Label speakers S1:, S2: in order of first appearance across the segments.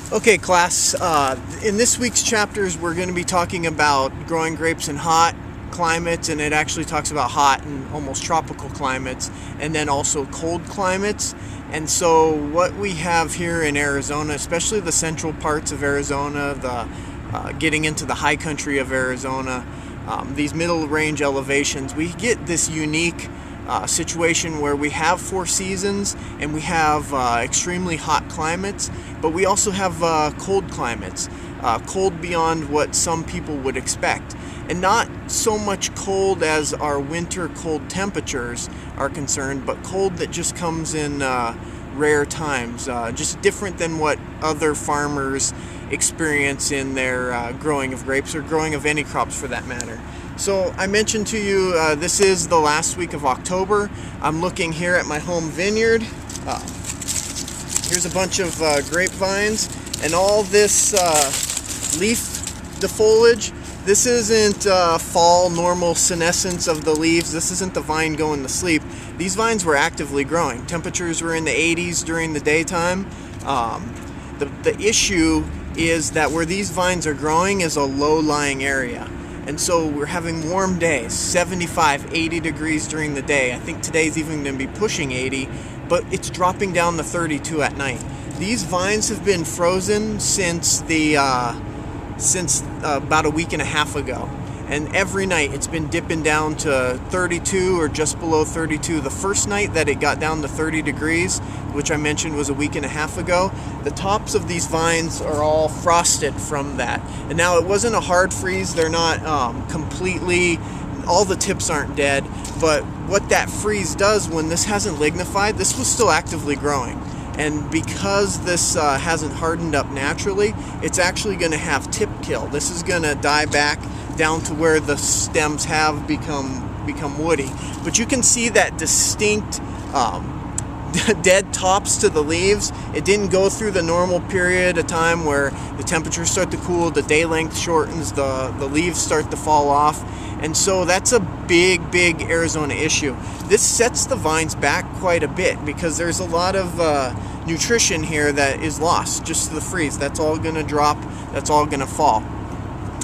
S1: Okay, class, in this week's chapters, we're going to be talking about growing grapes in hot climates, and it actually talks about hot and almost tropical climates, and then also cold climates. And so what we have here in Arizona, especially the central parts of Arizona, getting into the high country of Arizona, these middle range elevations, we get this unique situation where we have 4 seasons and we have extremely hot climates, but we also have cold climates, cold beyond what some people would expect. And not so much cold as our winter cold temperatures are concerned, but cold that just comes in rare times, just different than what other farmers experience in their growing of grapes or growing of any crops for that matter. So I mentioned to you this is the last week of October. I'm looking here at my home vineyard. Here's a bunch of grapevines and all this leaf defoliage. This isn't fall normal senescence of the leaves. This isn't the vine going to sleep. These vines were actively growing. Temperatures were in the 80s during the daytime. The issue is that where these vines are growing is a low-lying area. And so we're having warm days, 75, 80 degrees during the day. I think today's even going to be pushing 80, but it's dropping down to 32 at night. These vines have been frozen since about a week and a half ago. And every night it's been dipping down to 32 or just below 32. The first night that it got down to 30 degrees, which I mentioned was a week and a half ago, the tops of these vines are all frosted from that. And now it wasn't a hard freeze. They're not completely, all the tips aren't dead. But what that freeze does when this hasn't lignified, this was still actively growing. And because this hasn't hardened up naturally, it's actually going to have tip kill. This is going to die back down to where the stems have become woody. But you can see that distinct dead tops to the leaves. It didn't go through the normal period of time where the temperatures start to cool, the day length shortens, the leaves start to fall off. And so that's a big Arizona issue. This sets the vines back quite a bit because there's a lot of nutrition here that is lost just to the freeze. That's all going to drop, that's all going to fall.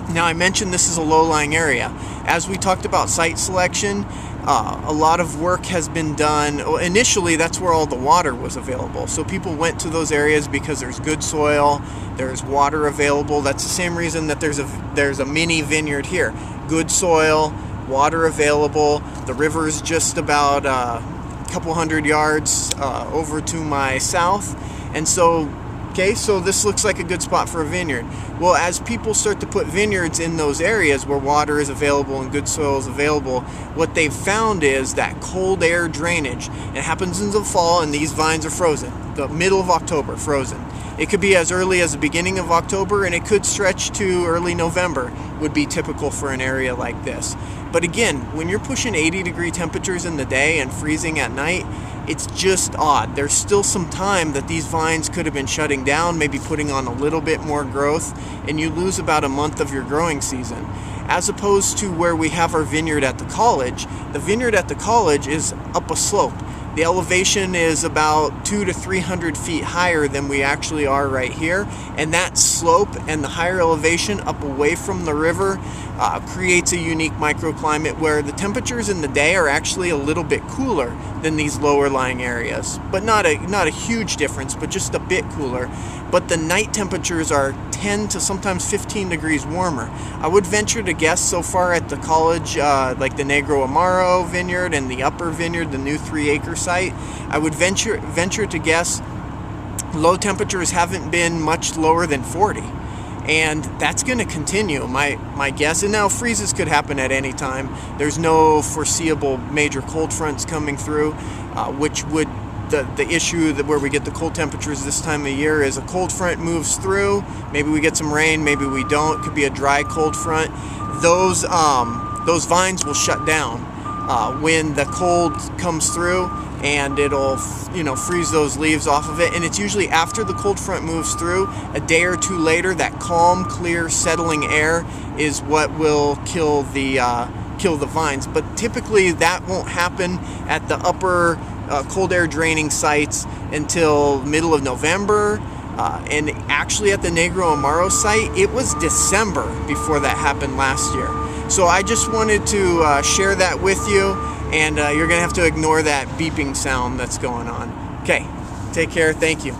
S1: Now, I mentioned this is a low-lying area. As we talked about site selection, a lot of work has been done. Initially, that's where all the water was available. So people went to those areas because there's good soil, there's water available. That's the same reason that there's a mini vineyard here. Good soil, water available. The river's just about a couple hundred yards over to my south. And so this looks like a good spot for a vineyard. Well, as people start to put vineyards in those areas where water is available and good soil is available, what they've found is that cold air drainage. It happens in the fall and these vines are frozen. The middle of October, frozen. It could be as early as the beginning of October and it could stretch to early November, would be typical for an area like this. But again, when you're pushing 80-degree temperatures in the day and freezing at night, it's just odd. There's still some time that these vines could have been shutting down, maybe putting on a little bit more growth, and you lose about a month of your growing season. As opposed to where we have our vineyard at the college, the vineyard at the college is up a slope. The elevation is about 200 to 300 feet higher than we actually are right here, and that slope and the higher elevation up away from the river creates a unique microclimate where the temperatures in the day are actually a little bit cooler than these lower lying areas, but not a huge difference, but just a bit cooler. But the night temperatures are 10 to sometimes 15 degrees warmer. I would venture to guess so far at the college, like the Negro Amaro vineyard and the upper vineyard, the new 3-acre site, I would venture to guess low temperatures haven't been much lower than 40. And that's going to continue, my guess. And now freezes could happen at any time. There's no foreseeable major cold fronts coming through, which would, the issue that where we get the cold temperatures this time of year is a cold front moves through. Maybe we get some rain, maybe we don't. It could be a dry cold front. Those vines will shut down when the cold comes through, and it'll freeze those leaves off of it. And it's usually after the cold front moves through, a day or two later, that calm, clear, settling air is what will kill the vines. But typically that won't happen at the upper cold air draining sites until middle of November, And actually at the Negro Amaro site, it was December before that happened last year. So I just wanted to share that with you, and you're going to have to ignore that beeping sound that's going on. Okay, take care. Thank you.